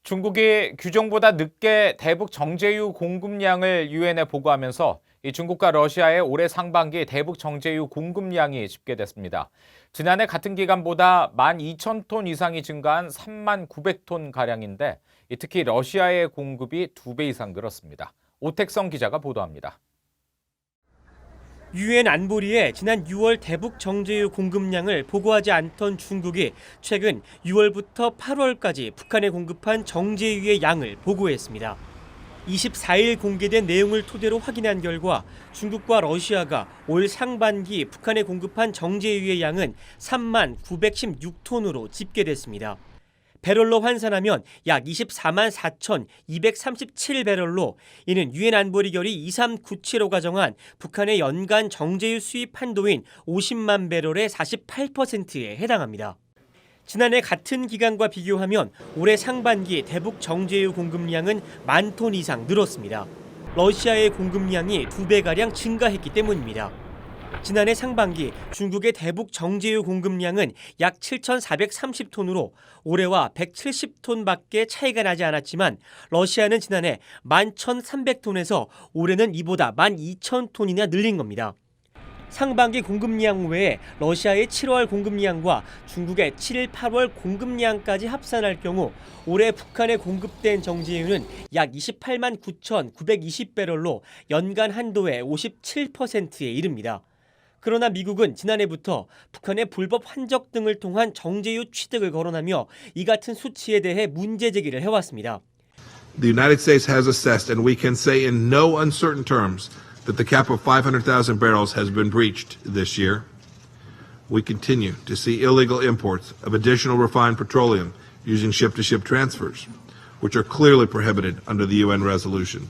중국이 규정보다 늦게 대북 정제유 공급량을 유엔에 보고하면서 중국과 러시아의 올해 상반기 대북 정제유 공급량이 집계됐습니다. 지난해 같은 기간보다 12,000톤 이상이 증가한 39,900톤가량인데 특히 러시아의 공급이 2배 이상 늘었습니다. 오택성 기자가 보도합니다. 유엔 안보리에 지난 6월 대북 정제유 공급량을 보고하지 않던 중국이 최근 6월부터 8월까지 북한에 공급한 정제유의 양을 보고했습니다. 24일 공개된 내용을 토대로 확인한 결과 중국과 러시아가 올 상반기 북한에 공급한 정제유의 양은 39,916톤으로 집계됐습니다. 배럴로 환산하면 약 24만 4,237배럴로 이는 유엔 안보리 결의 2397호가 정한 북한의 연간 정제유 수입 한도인 50만 배럴의 48%에 해당합니다. 지난해 같은 기간과 비교하면 올해 상반기 대북 정제유 공급량은 10,000톤 이상 늘었습니다. 러시아의 공급량이 2배가량 증가했기 때문입니다. 지난해 상반기 중국의 대북 정제유 공급량은 약 7,430톤으로 올해와 170톤밖에 차이가 나지 않았지만 러시아는 지난해 11,300톤에서 올해는 이보다 12,000톤이나 늘린 겁니다. 상반기 공급량 외에 러시아의 7월 공급량과 중국의 7, 8월 공급량까지 합산할 경우 올해 북한에 공급된 정제유는 약 28만 9,920배럴로 연간 한도의 57%에 이릅니다. 그러나 미국은 지난해부터 북한의 불법 환적 등을 통한 정제유 취득을 거론하며 이 같은 수치에 대해 문제 제기를 해왔습니다. The United States has assessed, and we can say in no uncertain terms, that the cap of 500,000 barrels has been breached this year. We continue to see illegal imports of additional refined petroleum using ship-to-ship transfers, which are clearly prohibited under the UN resolution.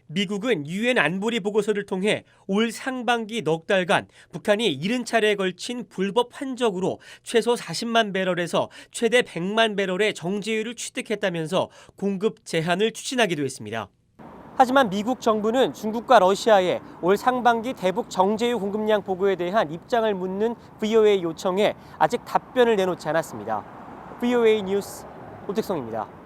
미국은 유엔 안보리 보고서를 통해 올 상반기 넉 달간 북한이 70차례에 걸친 불법 환적으로 최소 40만 배럴에서 최대 100만 배럴의 정제유를 취득했다면서 공급 제한을 추진하기도 했습니다. 하지만 미국 정부는 중국과 러시아의 올 상반기 대북 정제유 공급량 보고에 대한 입장을 묻는 VOA 요청에 아직 답변을 내놓지 않았습니다. VOA 뉴스 오택성입니다.